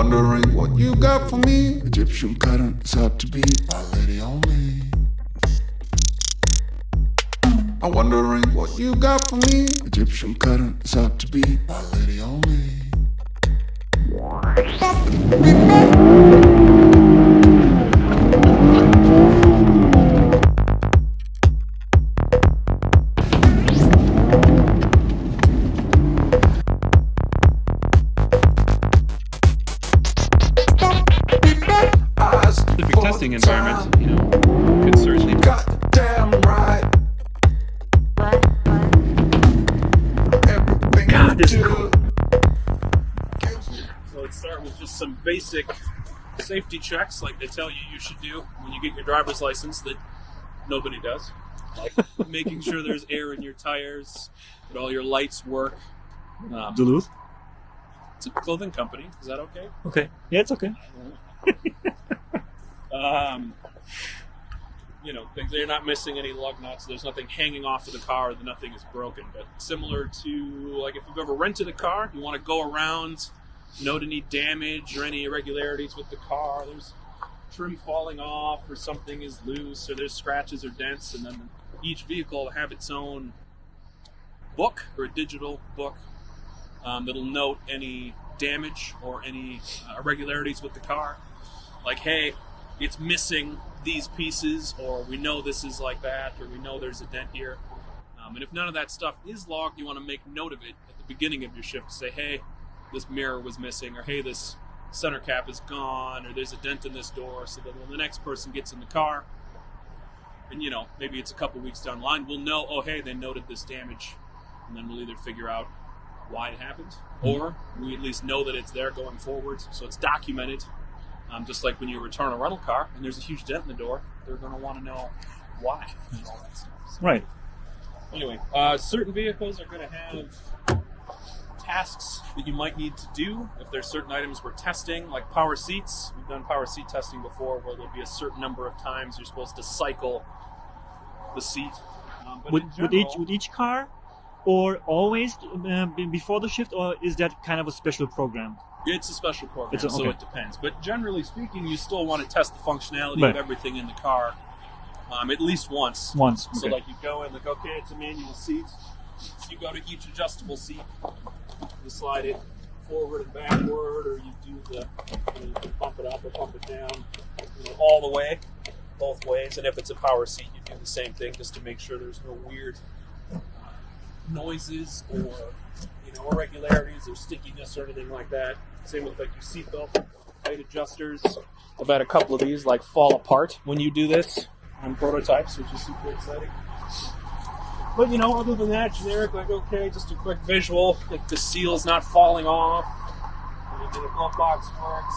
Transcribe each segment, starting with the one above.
wondering what you got for me. Egyptian pattern is hard to beat, my lady on me. I'm wondering what you got for me. Egyptian pattern is hard to beat, my lady on me. Specific testing environment, you know, could certainly. Goddamn right. Everything God, this you is do. cool. So let's start with just some basic safety checks like they tell you should do when you get your driver's license that nobody does. Like making sure there's air in your tires, that all your lights work. Duluth? It's a clothing company. Is that okay? Okay. Yeah, it's okay. You know, things that you're not missing any lug nuts. There's nothing hanging off of the car. That nothing is broken. But similar to like if you've ever rented a car, you want to go around, note any damage or any irregularities with the car. There's trim falling off, or something is loose, or there's scratches or dents, and then each vehicle will have its own book or a digital book that'll note any damage or any irregularities with the car. Like, hey, it's missing these pieces, or we know this is like that, or we know there's a dent here. And if none of that stuff is logged, you want to make note of it at the beginning of your shift to say, hey, this mirror was missing, or hey, this center cap is gone, or there's a dent in this door, so that when the next person gets in the car, and you know, maybe it's a couple weeks down the line, we'll know, oh hey, they noted this damage, and then we'll either figure out why it happened, or we at least know that it's there going forward, so it's documented. Just like when you return a rental car and there's a huge dent in the door, they're going to want to know why and all that stuff. So, Right. anyway, certain vehicles are going to have tasks that you might need to do if there's certain items we're testing, like power seats. We've done power seat testing before, where there'll be a certain number of times you're supposed to cycle the seat. But in general, With each car, or always before the shift, or is that kind of a special program? it's a special program, Okay. so it depends. But generally speaking, you still want to test the functionality Right. of everything in the car at least once. Once. So Okay. like you go in, like, okay, it's a manual seat. So you go to each adjustable seat, you slide it forward and backward, or you do you can pump it up or pump it down, all the way, both ways. And if it's a power seat, you do the same thing just to make sure there's no weird noises or irregularities or stickiness or anything like that. Same with like your seatbelt height adjusters. I've had a couple of these like fall apart when you do this on prototypes, which is super exciting. But other than that, generic, like, okay, just a quick visual, like the seal's not falling off, the glove box works,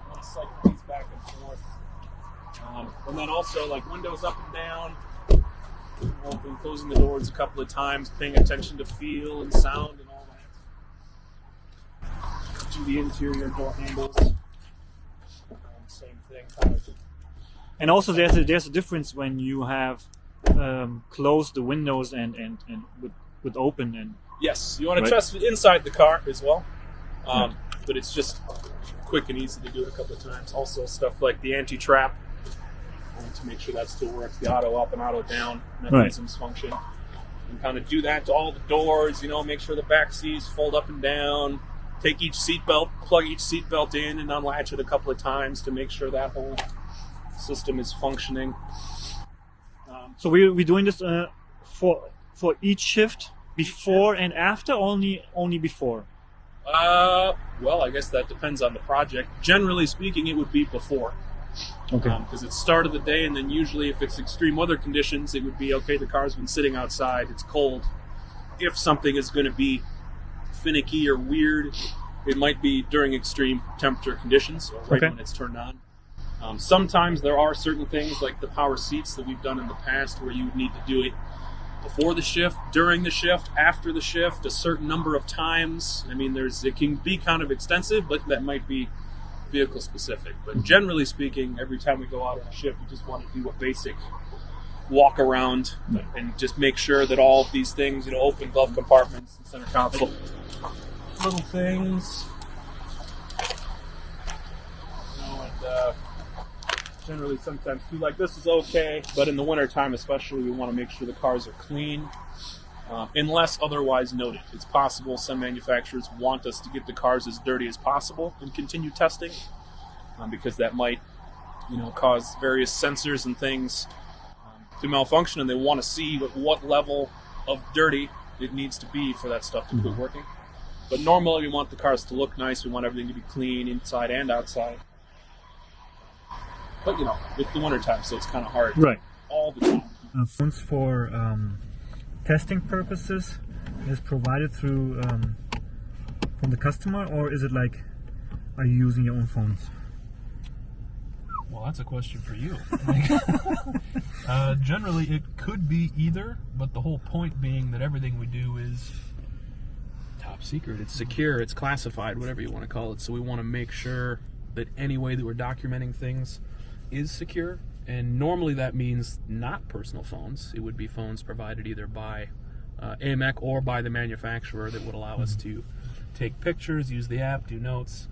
want to cycle these back and forth. And then also like windows up and down, open, closing the doors a couple of times, paying attention to feel and sound and all that. Do the interior door handles. Same thing, kind of. And also, there's a difference when you have closed the windows and with open and. Yes, you want Right. to test it inside the car as well, but it's just quick and easy to do it a couple of times. Also, stuff like the anti-trap, to make sure that still works. The auto up and auto down mechanisms function. And kind of do that to all the doors. Make sure the back seats fold up and down. Take each seatbelt, plug each seatbelt in, and unlatch it a couple of times to make sure that whole system is functioning. So we're doing this for each shift, before and after, only before. Well, I guess that depends on the project. Generally speaking, it would be before. Okay. Because it's start of the day, and then usually if it's extreme weather conditions, it would be, okay, the car's been sitting outside, it's cold. If something is going to be finicky or weird, it might be during extreme temperature conditions, or right Okay. when it's turned on. Sometimes there are certain things like the power seats that we've done in the past where you would need to do it before the shift, during the shift, after the shift, a certain number of times. I mean, it can be kind of extensive, but that might be vehicle specific. But generally speaking, every time we go out on a shift, we just want to do a basic walk around and just make sure that all of these things, open glove compartments and center console, little things. generally sometimes feel like this is okay, but in the wintertime especially, we want to make sure the cars are clean, unless otherwise noted. It's possible some manufacturers want us to get the cars as dirty as possible and continue testing, because that might, cause various sensors and things to malfunction, and they want to see what level of dirty it needs to be for that stuff to quit working. But normally we want the cars to look nice. We want everything to be clean inside and outside. But, it's the wintertime, so it's kind of hard all the time. Phones for testing purposes is provided through from the customer, or is it like, are you using your own phones? Well, that's a question for you. Generally, it could be either, but the whole point being that everything we do is top secret. It's secure, it's classified, whatever you want to call it. So we want to make sure that any way that we're documenting things is secure. And normally that means not personal phones. It would be phones provided either by AMEC or by the manufacturer that would allow us to take pictures, use the app, do notes.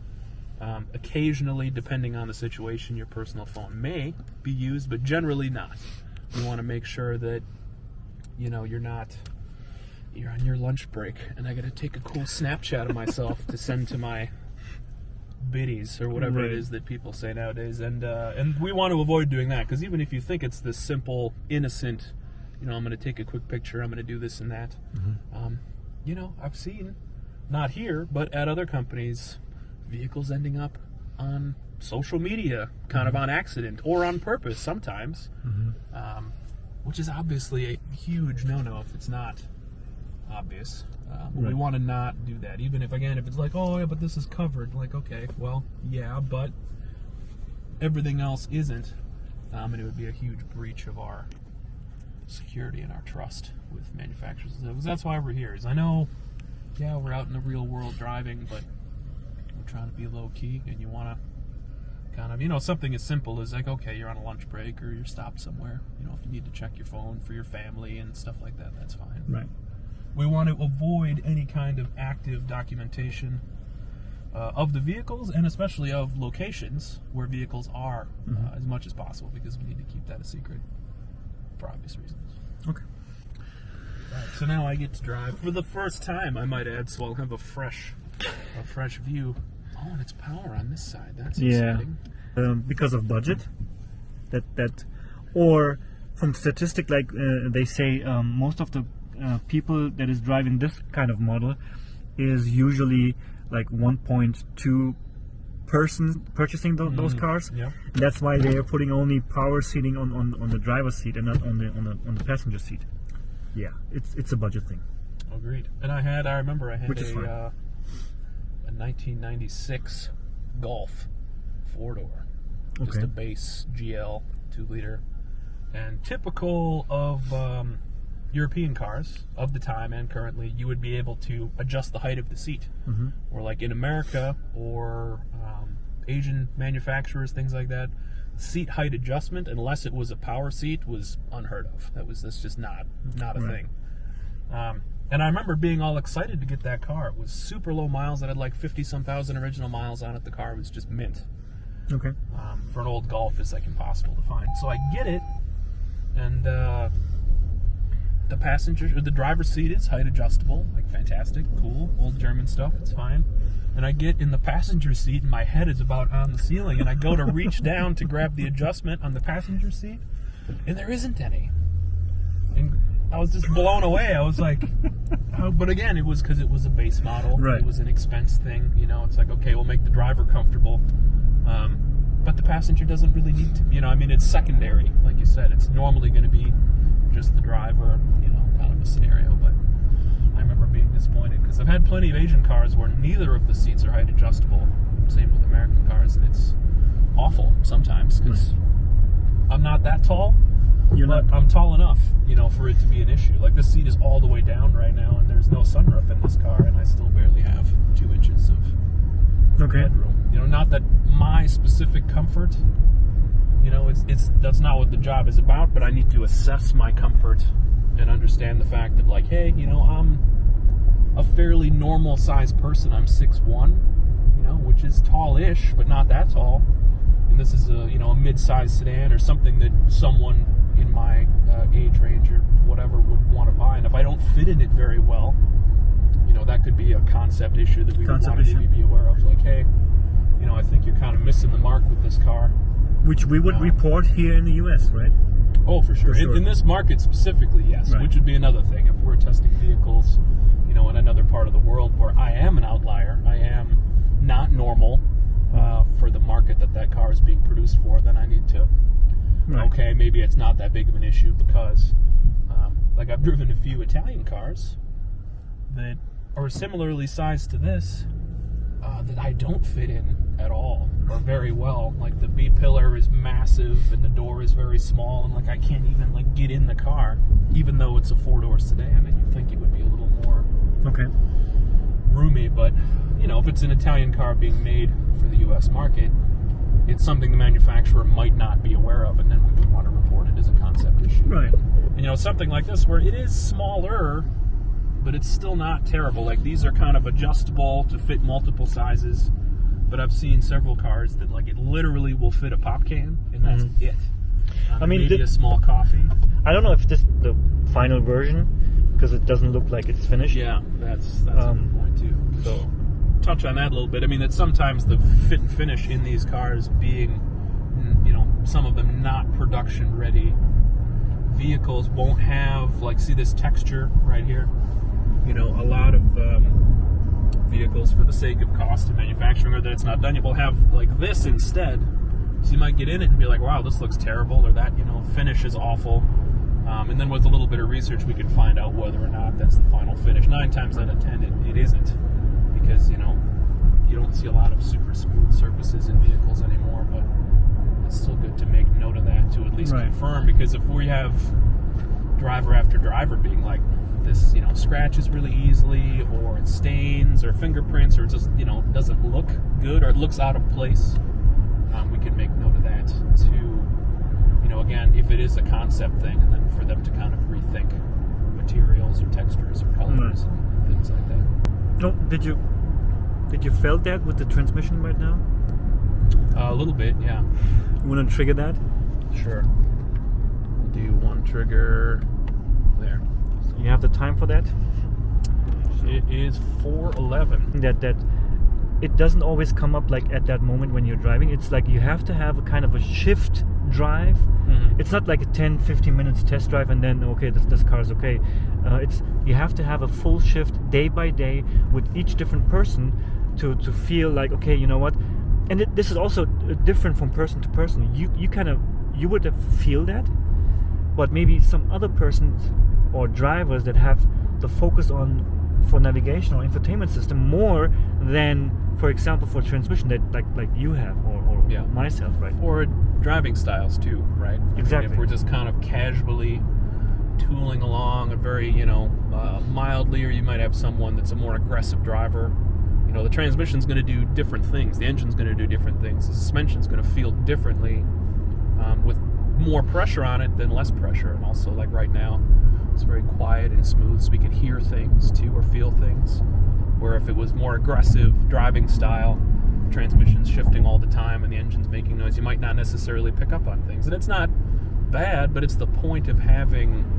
Occasionally, depending on the situation, your personal phone may be used, but generally not. We want to make sure that, you're on your lunch break and I got to take a cool Snapchat of myself to send to my biddies or whatever it is that people say nowadays. And we want to avoid doing that, because even if you think it's this simple, innocent, I'm going to take a quick picture, I'm going to do this and that. I've seen, not here, but at other companies, vehicles ending up on social media kind of on accident or on purpose sometimes, which is obviously a huge no-no if it's not obvious. We want to not do that, even if it's like, oh yeah, but this is covered, like, okay, well, yeah, but everything else isn't, and it would be a huge breach of our security and our trust with manufacturers. That's why we're here. Is I know, yeah, we're out in the real world driving, but we're trying to be low key, and you want to kind of, something as simple as like, okay, you're on a lunch break or you're stopped somewhere, if you need to check your phone for your family and stuff like that, that's fine. Right. We want to avoid any kind of active documentation of the vehicles, and especially of locations where vehicles are, as much as possible, because we need to keep that a secret for obvious reasons. Okay. Right, so now I get to drive for the first time, I might add, so I'll have a fresh view. Oh, and it's power on this side. That's exciting. Because of budget, that or from statistic, like they say, most of the people that is driving this kind of model is usually like 1.2 person purchasing those cars. Yeah. And that's why they are putting only power seating on the driver's seat and not on the passenger seat. Yeah, it's a budget thing. Agreed. And I remember I had a 1996 Golf 4-door, just a base GL 2-liter, and typical of European cars of the time and currently, you would be able to adjust the height of the seat. Or like in America or Asian manufacturers, things like that, seat height adjustment, unless it was a power seat, was unheard of. That's just not a thing. And I remember being all excited to get that car. It was super low miles. It had like 50-some thousand original miles on it. The car was just mint. Okay. For an old Golf, it's like impossible to find. So I get it, and the driver's seat is height adjustable, like fantastic, cool, old German stuff, it's fine. And I get in the passenger seat and my head is about on the ceiling, and I go to reach down to grab the adjustment on the passenger seat, and there isn't any. And I was just blown away. I was like, but again, it was because it was a base model. Right. It was an expense thing, it's like, okay, we'll make the driver comfortable. But the passenger doesn't really need to, it's secondary. Like you said, it's normally going to be just the driver, kind of a scenario. But I remember being disappointed because I've had plenty of Asian cars where neither of the seats are height adjustable. Same with American cars, and it's awful sometimes because I'm not that tall. I'm tall enough, for it to be an issue. Like, this seat is all the way down right now, and there's no sunroof in this car, and I still barely have 2 inches of headroom. Not that my specific comfort, that's not what the job is about, but I need to assess my comfort and understand the fact that, like, hey, I'm a fairly normal sized person. I'm 6'1", which is tall-ish, but not that tall. and this is a mid-sized sedan or something that someone in my age range or whatever would want to buy, and if I don't fit in it very well, that could be a concept issue that we would want to maybe be aware of. Like, hey, I think you're kind of missing the mark with this car. Which we would report here in the U.S., right? Oh, for sure. In this market specifically, yes. Right. Which would be another thing. If we're testing vehicles, in another part of the world where I am an outlier, I am not normal for the market that car is being produced for, then I need to, okay, maybe it's not that big of an issue because, like, I've driven a few Italian cars that are similarly sized to this that I don't fit in at all or very well. Like, the B-pillar is massive and the door is very small, and like I can't even like get in the car, even though it's a 4-door sedan, and you'd think it would be a little more roomy. But if it's an Italian car being made for the U.S. market, it's something the manufacturer might not be aware of, and then we would want to report it as a concept issue. Right. And something like this where it is smaller, but it's still not terrible. Like, these are kind of adjustable to fit multiple sizes, but I've seen several cars that like it literally will fit a pop can, and that's it. Maybe a small coffee. I don't know if this is the final version because it doesn't look like it's finished. Yeah, that's a good point too. So touch on that a little bit. I mean, that sometimes the fit and finish in these cars being, some of them not production ready vehicles won't have, like, see this texture right here? A lot of vehicles, for the sake of cost and manufacturing, or that it's not done yet, will have like this instead. So you might get in it and be like, wow, this looks terrible, or that, finish is awful. And then with a little bit of research, we can find out whether or not that's the final finish. 9 times out of 10, it isn't, because, you don't see a lot of super smooth surfaces in vehicles anymore, but it's still good to make note of that to at least confirm, because if we have driver after driver being like, this, scratches really easily, or it stains, or fingerprints, or it just, doesn't look good, or it looks out of place, we can make note of that too. Again, if it is a concept thing, and then for them to kind of rethink materials or textures or colors and things like that. No, did you feel that with the transmission right now? A little bit, yeah. You want to trigger that? Sure. Do one trigger there. You have the time for that? It is 4:11. That it doesn't always come up like at that moment when you're driving. It's like you have to have a kind of a shift drive. It's not like a 10-15 minutes test drive and then okay, this car is okay. It's you have to have a full shift day by day with each different person to feel like, okay, you know what. And this is also different from person to person. You would feel that, but maybe some other persons or drivers that have the focus on for navigation or infotainment system more than, for example, for transmission that like you have or myself, right? Or driving styles too, right? Exactly. I mean, if we're just kind of casually tooling along, a very mildly, or you might have someone that's a more aggressive driver. The transmission's going to do different things. The engine's going to do different things. The suspension's going to feel differently with more pressure on it than less pressure. And also, like right now, it's very quiet and smooth, so we can hear things too or feel things. Where if it was more aggressive driving style, the transmission's shifting all the time and the engine's making noise, you might not necessarily pick up on things. And it's not bad, but it's the point of having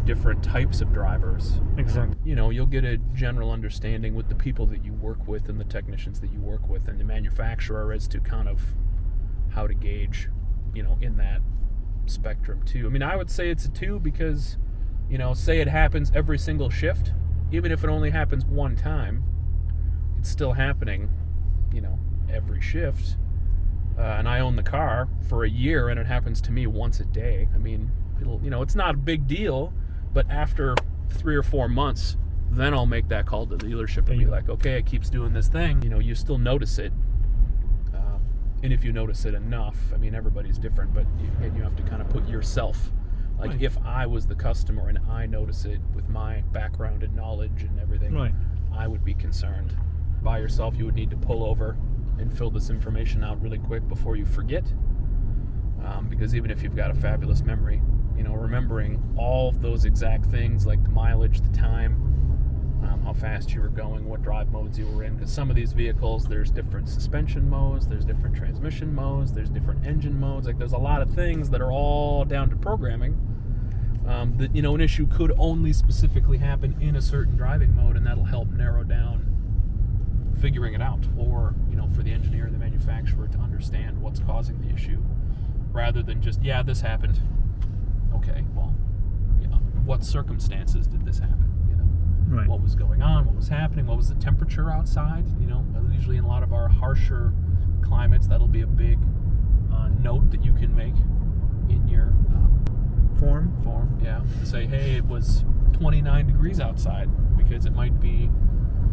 different types of drivers. Exactly. You'll get a general understanding with the people that you work with and the technicians that you work with and the manufacturer as to kind of how to gauge, in that spectrum too. I mean, I would say it's a 2 because, say it happens every single shift, even if it only happens one time, it's still happening, every shift. And I own the car for a year and it happens to me once a day. I mean, it's not a big deal, but after 3 or 4 months, then I'll make that call to the dealership and be like, okay, it keeps doing this thing. You still notice it. And if you notice it enough, I mean, everybody's different, but you have to kind of put yourself, like right. If I was the customer and I notice it with my background and knowledge and everything, right. I would be concerned. By yourself, you would need to pull over and fill this information out really quick before you forget. Because even if you've got a fabulous memory, remembering all of those exact things like the mileage, the time, how fast you were going, what drive modes you were in, because some of these vehicles, there's different suspension modes, there's different transmission modes, there's different engine modes. Like, there's a lot of things that are all down to programming. That, you know, an issue could only specifically happen in a certain driving mode, and that'll help narrow down figuring it out, or, you know, for the engineer and the manufacturer to understand what's causing the issue, rather than just, yeah, this happened. Okay, well, you know, what circumstances did this happen? You know, Right. what was going on? What was happening? What was the temperature outside? You know, usually in a lot of our harsher climates, that'll be a big note that you can make in your Form. yeah, to say, hey, it was 29 degrees outside, because it might be,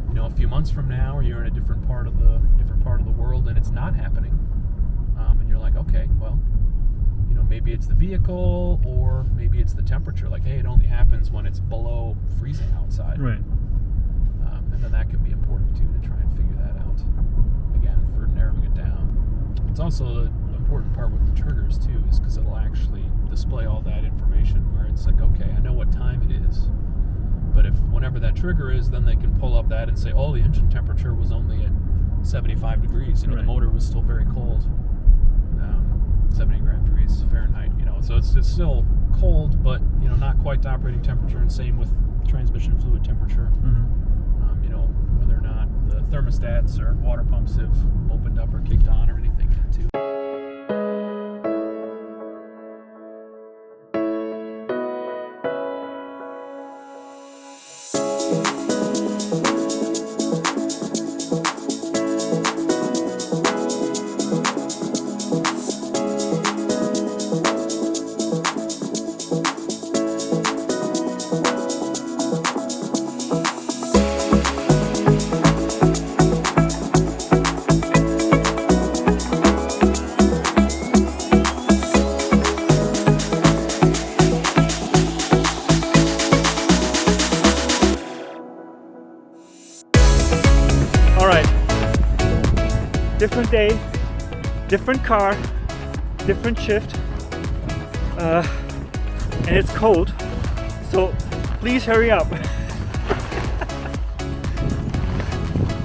you know, a few months from now, or you're in a different part of the world and it's not happening, and you're like, okay, well, you know, maybe it's the vehicle, or maybe it's the temperature. Like, hey, it only happens when it's below freezing outside. Right. And then that can be important too, to try and figure that out. Again, for narrowing it down. It's also the important part with the triggers too, is because it'll actually display all that information, where it's like, okay, I know what time it is, but if whenever that trigger is, then they can pull up that and say, oh, the engine temperature was only at 75 degrees. You know, Right. the motor was still very cold, 70 degrees Fahrenheit. You know, so it's still cold, but, you know, not quite to operating temperature. And same with transmission fluid temperature. Mm-hmm. You know, whether or not the thermostats or water pumps have opened up or kicked on or anything yet too. All right. Different day, different car, different shift, and it's cold. So please hurry up.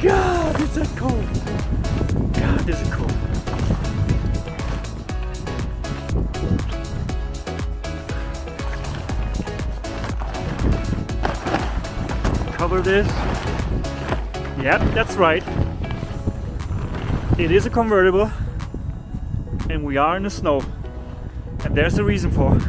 God, is it cold? God, is it cold? Cover this. Yep, that's right. It is a convertible, and we are in the snow, and there's a reason for it.